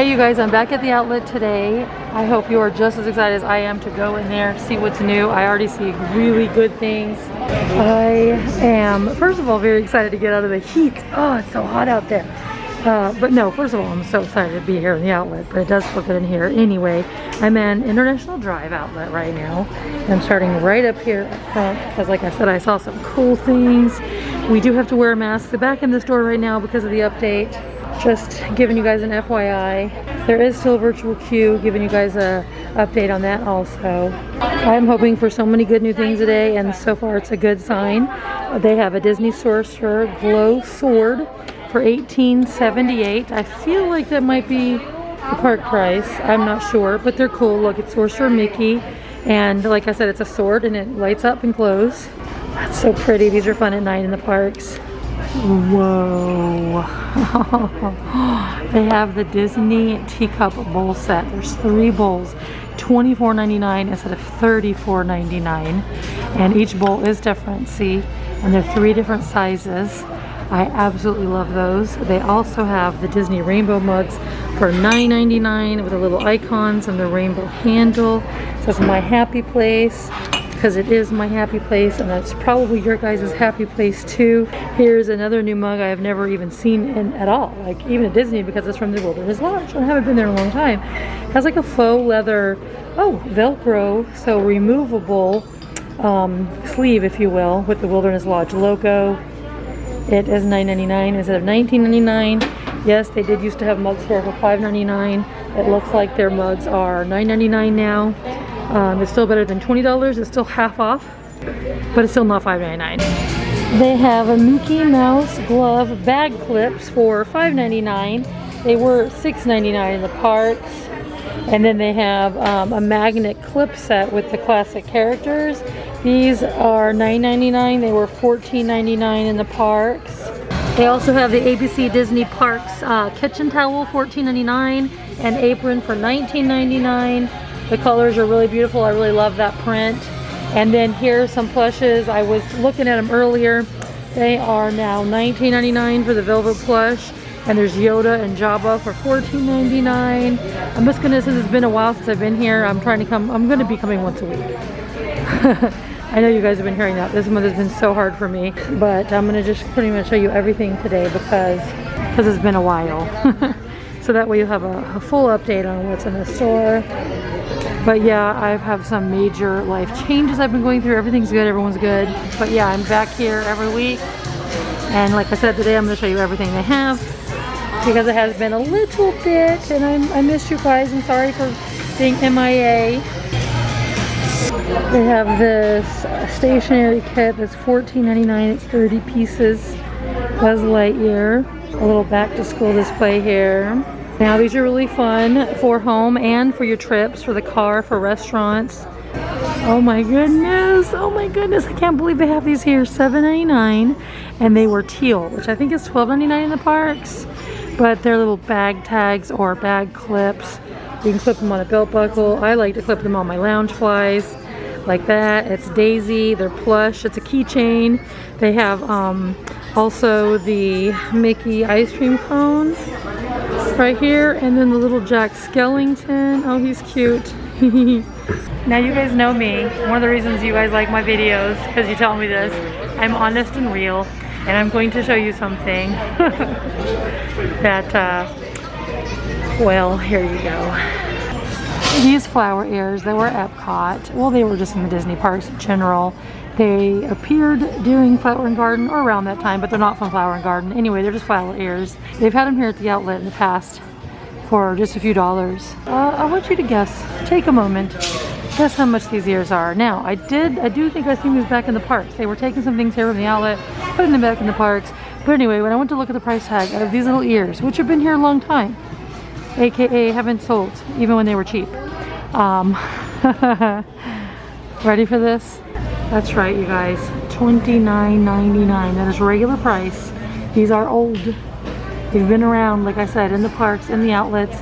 Hey you guys, I'm back at the outlet today. I hope you are just as excited as I am to go in there, see what's new. I already see really good things. I am, first of all, very excited to get out of the heat. Oh, it's so hot out there. But no, first of all, I'm so excited to be here in the outlet, but it does feel good in here. Anyway, I'm at International Drive outlet right now. I'm starting right up here up front because like I said, I saw some cool things. We do have to wear a mask. They're back in the store right now because of the update. Just giving you guys an FYI. There is still a virtual queue, giving you guys a update on that also. I'm hoping for so many good new things today, and so far it's a good sign. They have a Disney Sorcerer glow sword for $18.78. I feel like that might be the park price. I'm not sure, but they're cool. Look, it's Sorcerer Mickey, and like I said, it's a sword and it lights up and glows. That's so pretty. These are fun at night in the parks. Whoa. They have the Disney Teacup bowl set. There's 3 bowls, $24.99 instead of $34.99, and each bowl is different, see, and they're 3 different sizes. I absolutely love those. They also have the Disney rainbow mugs for $9.99 with the little icons and the rainbow handle. It says my happy place, because it is my happy place, and that's probably your guys' happy place too. Here's another new mug I have never even seen at all, like even at Disney, because it's from the Wilderness Lodge. I haven't been there in a long time. It has like a faux leather, Velcro, so removable sleeve, if you will, with the Wilderness Lodge logo. It is $9.99 instead of $19.99. Yes, they did used to have mugs here for $5.99. It looks like their mugs are $9.99 now. It's still better than $20. It's still half off, but it's still not $5.99. They have a Mickey Mouse glove bag clips for $5.99. They were $6.99 in the parks. And then they have a magnet clip set with the classic characters. These are $9.99. They were $14.99 in the parks. They also have the ABC Disney Parks kitchen towel, $14.99, and apron for $19.99. The colors are really beautiful. I really love that print. And then here's some plushes. I was looking at them earlier. They are now $19.99 for the velvet plush. And there's Yoda and Jabba for $14.99. I'm just gonna, since it's been a while since I've been here, I'm gonna be coming once a week. I know you guys have been hearing that. This month has been so hard for me, but I'm gonna just pretty much show you everything today because it's been a while. So that way you'll have a full update on what's in the store. But yeah, I have some major life changes I've been going through. Everything's good, everyone's good. But yeah, I'm back here every week. And like I said, today I'm gonna show you everything they have, because it has been a little bit, and I missed you guys. I'm sorry for being MIA. They have this stationery kit that's $14.99. It's 30 pieces. Buzz Lightyear. A little back to school display here. Now these are really fun for home and for your trips, for the car, for restaurants. Oh my goodness, I can't believe they have these here. $7.99, and they were teal, which I think is $12.99 in the parks. But they're little bag tags or bag clips. You can clip them on a belt buckle. I like to clip them on my lounge flies like that. It's Daisy, they're plush, it's a keychain. They have also the Mickey ice cream cones right here, and then the little Jack Skellington. Oh, he's cute. Now you guys know me. One of the reasons you guys like my videos, because you tell me this, I'm honest and real, and I'm going to show you something that, well, here you go. These flower ears, they were at Epcot. Well, they were just in the Disney parks in general. They appeared during Flower and Garden or around that time, but they're not from Flower and Garden. Anyway, they're just flower ears. They've had them here at the outlet in the past for just a few dollars. I want you to guess. Take a moment. Guess how much these ears are. Now, I do think I've seen these back in the parks. They were taking some things here from the outlet, putting them back in the parks. But anyway, when I went to look at the price tag of these little ears, which have been here a long time, aka haven't sold, even when they were cheap. Ready for this? That's right, you guys. $29.99. That is regular price. These are old. They've been around, like I said, in the parks, in the outlets.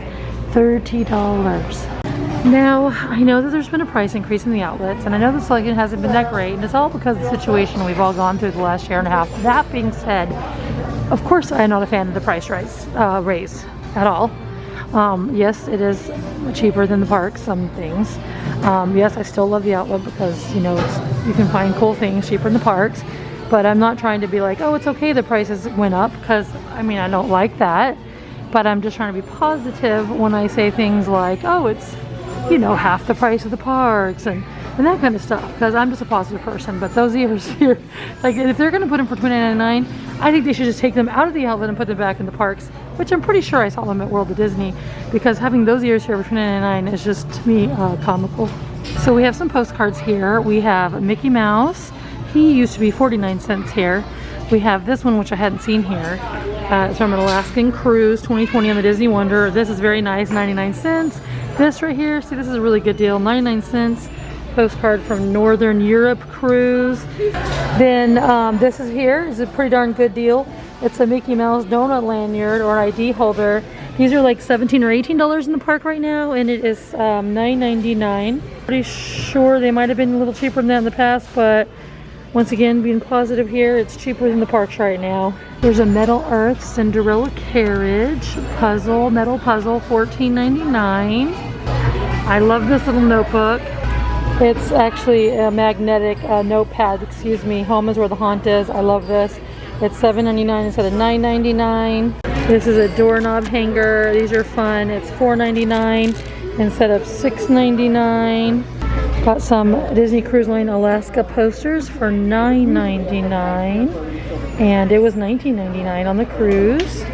$30. Now, I know that there's been a price increase in the outlets, and I know the selection hasn't been that great, and it's all because of the situation we've all gone through the last year and a half. That being said, of course I'm not a fan of the price raise at all. Yes, it is cheaper than the park, some things. Yes, I still love the outlet because, you know, you can find cool things cheaper in the parks. But I'm not trying to be like, oh, it's okay the prices went up, because, I mean, I don't like that. But I'm just trying to be positive when I say things like, oh, it's, you know, half the price of the parks and that kind of stuff, because I'm just a positive person. But those ears here, like, if they're going to put them for $29.99, I think they should just take them out of the outlet and put them back in the parks, which I'm pretty sure I saw them at World of Disney, because having those ears here for $29.99 is just, to me, comical. So we have some postcards here. We have Mickey Mouse. He used to be 49 cents here. We have this one, which I hadn't seen here. It's from an Alaskan cruise, 2020 on the Disney Wonder. This is very nice, 99 cents. This right here, see, this is a really good deal, 99 cents. Postcard from Northern Europe cruise. Then this is here is a pretty darn good deal. It's a Mickey Mouse donut lanyard or ID holder. These are like $17 or $18 in the park right now, and it is $9.99. Pretty sure they might have been a little cheaper than that in the past, but once again, being positive here, it's cheaper than the parks right now. There's a Metal Earth Cinderella carriage puzzle, metal puzzle, $14.99. I love this little notebook. It's actually a magnetic notepad, excuse me. Home is where the haunt is. I love this. It's $7.99 instead of $9.99. This is a doorknob hanger. These are fun. It's $4.99 instead of $6.99. Got some Disney Cruise Line Alaska posters for $9.99. And it was $19.99 on the cruise.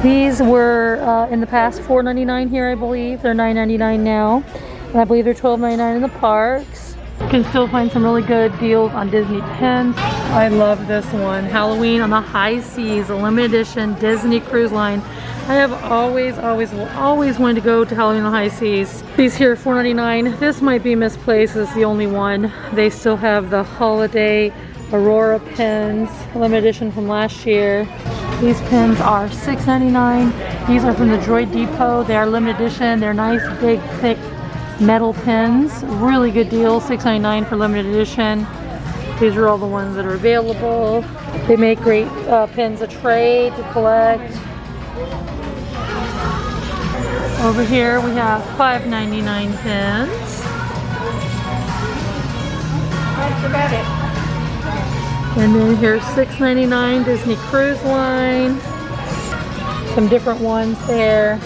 These were in the past $4.99 here, I believe. They're $9.99 now. And I believe they're $12.99 in the parks. You can still find some really good deals on Disney pens. I love this one. Halloween on the High Seas, a limited edition Disney Cruise Line. I have always wanted to go to Halloween on the High Seas. These here are $4.99. This might be misplaced. It's the only one. They still have the Holiday Aurora pens, limited edition from last year. These pens are $6.99. These are from the Droid Depot. They are limited edition. They're nice, big, thick metal pens. Really good deal, $6.99 for limited edition. These are all the ones that are available. They make great pens to trade, to collect. Over here we have $5.99 pens. That's about it. And then here's $6.99 Disney Cruise Line. Some different ones there.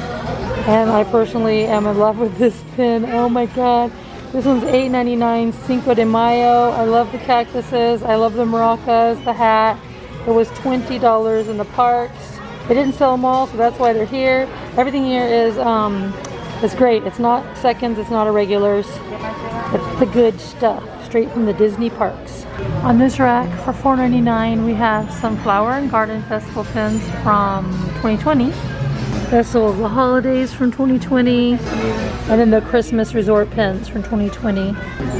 And I personally am in love with this pin. Oh my god. This one's $8.99 Cinco de Mayo. I love the cactuses. I love the maracas, the hat. It was $20 in the parks. They didn't sell them all, so that's why they're here. Everything here is great. It's not seconds, it's not irregulars. It's the good stuff, straight from the Disney parks. On this rack for $4.99 we have some Flower and Garden Festival pins from 2020. Festival of the Holidays from 2020, and then the Christmas Resort pins from 2020.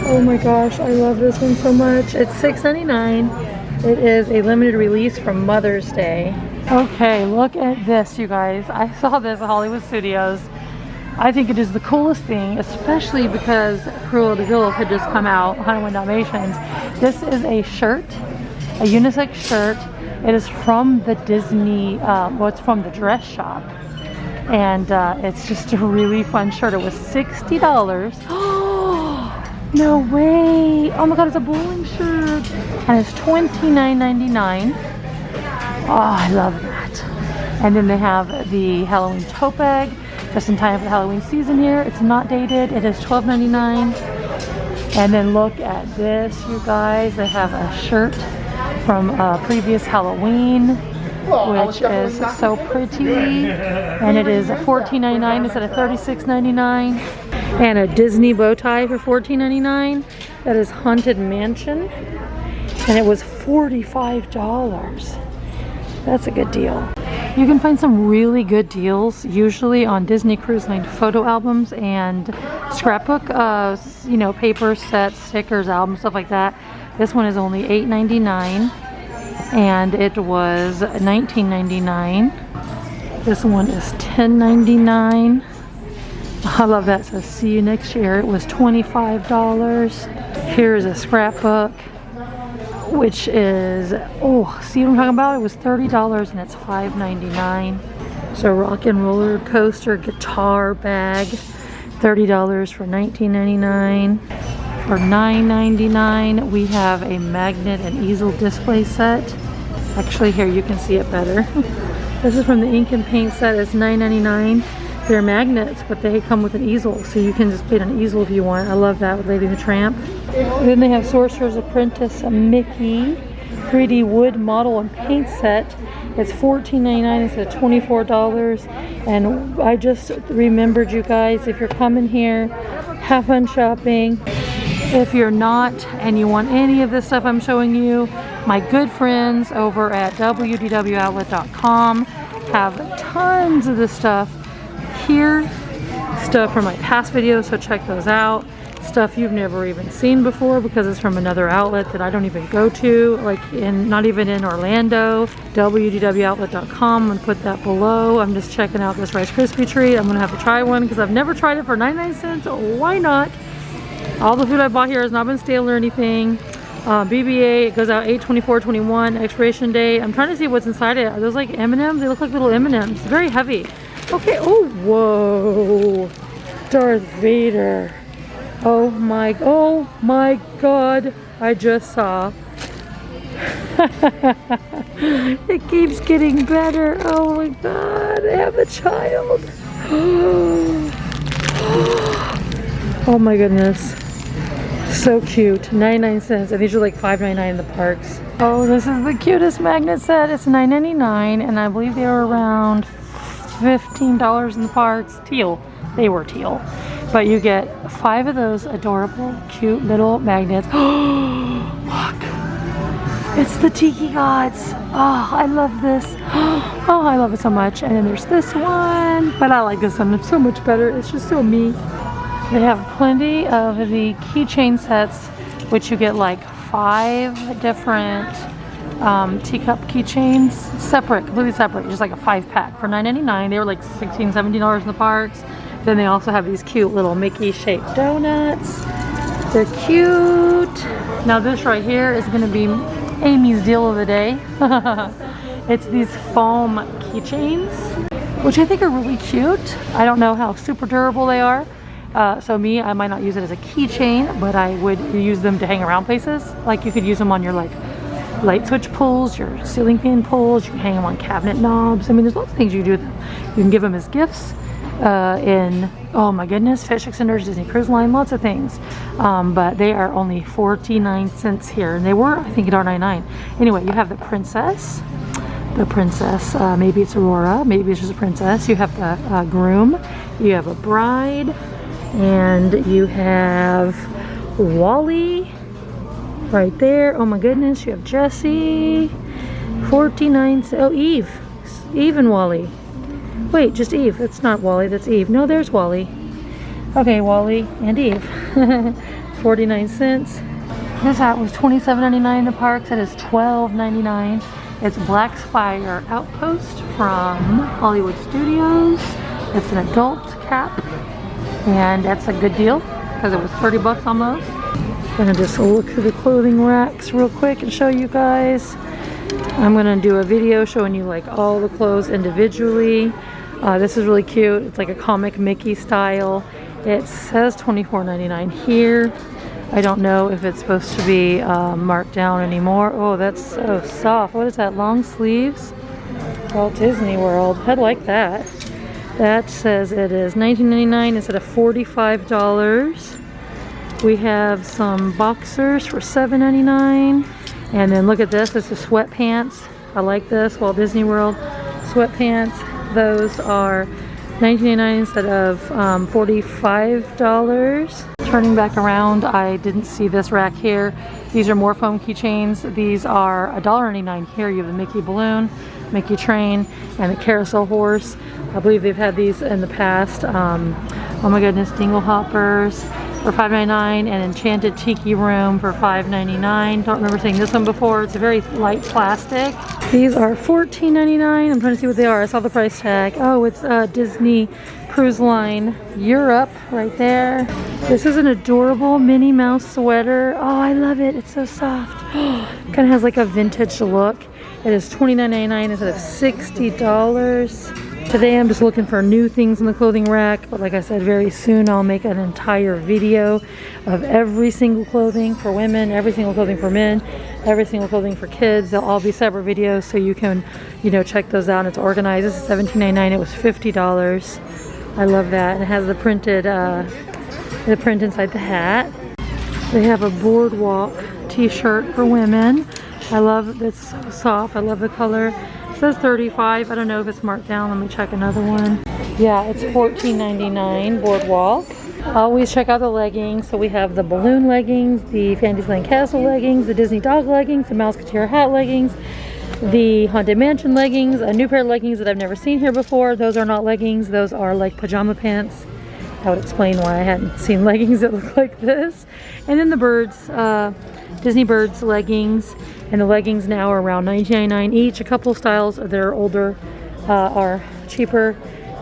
Oh my gosh, I love this one so much. It's $6.99. It is a limited release from Mother's Day. Okay, look at this, you guys. I saw this at Hollywood Studios. I think it is the coolest thing, especially because Cruella de Vil had just come out, 101 Dalmatians. This is a shirt, a unisex shirt. It is from the Disney, well, it's from the dress shop. And it's just a really fun shirt. It was $60. Oh, no way. Oh my god, it's a bowling shirt. And it's $29.99. Oh, I love that. And then they have the Halloween tote bag, just in time for the Halloween season here. It's not dated. It is $12.99. And then look at this, you guys. They have a shirt from previous Halloween, which is so pretty, and it is $14.99 instead of $36.99. And a Disney bow tie for $14.99. That is Haunted Mansion, and it was $45. That's a good deal. You can find some really good deals usually on Disney Cruise Line photo albums and scrapbook, you know, paper sets, stickers, albums, stuff like that. This one is only $8.99. And it was $19.99. This one is $10.99. I love that. So see you next year. It was $25. Here's a scrapbook, which is, oh, see what I'm talking about? It was $30 and it's $5.99. There's a rock and roller coaster guitar bag. $30 for $19.99. For $9.99 we have a magnet and easel display set. Actually here you can see it better. This is from the ink and paint set. It's $9.99. They're magnets, but they come with an easel, so you can just paint an easel if you want. I love that with Lady and the Tramp. Then they have Sorcerer's Apprentice, a Mickey 3D wood model and paint set. It's $14.99 instead of $24. And I just remembered, you guys, if you're coming here, have fun shopping. If you're not and you want any of this stuff I'm showing you, my good friends over at wdwoutlet.com have tons of this stuff here. Stuff from my past videos, so check those out. Stuff you've never even seen before because it's from another outlet that I don't even go to, like not even in Orlando. wdwoutlet.com. I'm gonna put that below. I'm just checking out this Rice Krispie treat. I'm gonna have to try one because I've never tried it for 99 cents. Why not? All the food I bought here has not been stale or anything. BBA, it goes out 8/24/21, expiration date. I'm trying to see what's inside it. Are those like M&Ms? They look like little M&Ms. Very heavy. Okay, oh, whoa. Darth Vader. Oh my God, I just saw. It keeps getting better. Oh my God, I have a child. Oh my goodness. So cute. 99 cents. And these are like $5.99 in the parks. Oh, this is the Cutest Magnet Set. It's $9.99 and I believe they were around $15 in the parks. Teal. They were teal. But you get 5 of those adorable, cute little magnets. Look. It's the Tiki Gods. Oh, I love this. Oh, I love it so much. And then there's this one. But I like this one. It's so much better. It's just so me. They have plenty of the Keychain Sets, which you get like 5 different teacup keychains. Separate, completely separate. Just like a 5-pack for $9.99. They were like $16, $17 in the parks. Then they also have these cute little Mickey shaped donuts. They're cute. Now this right here is going to be Amy's deal of the day. It's these foam keychains, which I think are really cute. I don't know how super durable they are. So I might not use it as a keychain, but I would use them to hang around places. Like you could use them on your like light switch pulls, your ceiling fan pulls. You can hang them on cabinet knobs. I mean, there's lots of things you can do with them. You can give them as gifts. Oh my goodness, fish extenders, Disney Cruise Line, lots of things. But they are only 49 cents here, and they were, I think, $1.99. Anyway, you have the princess. Maybe it's Aurora, maybe it's just a princess. You have the groom, you have a bride, and you have Wally right there. Oh my goodness, you have Jessie. 49 cents. Oh, Eve and Wally. Wait, just Eve. That's not Wally, that's Eve. No, there's Wally. Okay, Wally and Eve. 49 cents. This hat was $27.99 in the parks. It is $12.99. It's Black Spire Outpost from Hollywood Studios. It's an adult cap. And that's a good deal because it was 30 bucks almost. I'm gonna just look through the clothing racks real quick and show you guys. I'm gonna do a video showing you like all the clothes individually. This is really cute. It's like a comic Mickey style. It says $24.99 here. I don't know if it's supposed to be marked down anymore. Oh, that's so soft. What is that? Long sleeves? Walt Disney World. I'd like that. That says it is $19.99 instead of $45. We have some boxers for $7.99. And then look at this. This is sweatpants. I like this. Walt Disney World sweatpants. Those are $19.99 instead of $45. Turning back around, I didn't see this rack here. These are more foam keychains. These are $1.99 here. You have the Mickey balloon, Mickey train, and the carousel horse. I believe they've had these in the past. Oh my goodness, Dinglehoppers for $5.99 and Enchanted Tiki Room for $5.99. Don't remember seeing this one before. It's a very light plastic. These are $14.99. I'm trying to see what they are. I saw the price tag. Oh, it's Disney Cruise Line Europe right there. This is an adorable Minnie Mouse sweater. Oh, I love it. It's so soft. Kind of has like a vintage look. It is $29.99 instead of $60. Today I'm just looking for new things in the clothing rack, but like I said, very soon I'll make an entire video of every single clothing for women, every single clothing for men, every single clothing for kids. They'll all be separate videos, so you can, you know, check those out. It's organized. This is $17.99. It was $50. I love that. And it has the printed, the print inside the hat. They have a boardwalk t-shirt for women. I love it's so soft. I love the color. It says 35. I don't know if it's marked down. Let me check another one. Yeah, it's $14.99 boardwalk. Always check out the leggings. So we have the balloon leggings, the Fantasyland Castle leggings, the Disney dog leggings, the Mouseketeer hat leggings, the Haunted Mansion leggings, a new pair of leggings that I've never seen here before. Those are not leggings. Those are like pajama pants. That would explain why I hadn't seen leggings that look like this. And then the birds, Disney Birds leggings. And the leggings now are around $19.99 each. A couple styles that are older are cheaper.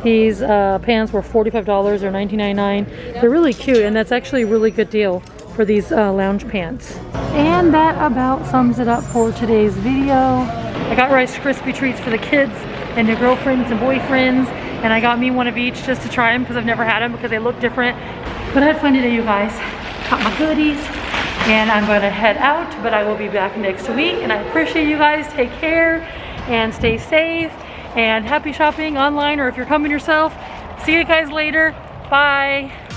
These pants were $45 or $19.99. They're really cute, and that's actually a really good deal for these lounge pants. And that about sums it up for today's video. I got Rice Krispie treats for the kids and their girlfriends and boyfriends, and I got me one of each just to try them because I've never had them because they look different. But I had fun today, you guys. Got my goodies. And I'm going to head out, but I will be back next week. And I appreciate you guys. Take care and stay safe. And happy shopping online, or if you're coming yourself. See you guys later. Bye.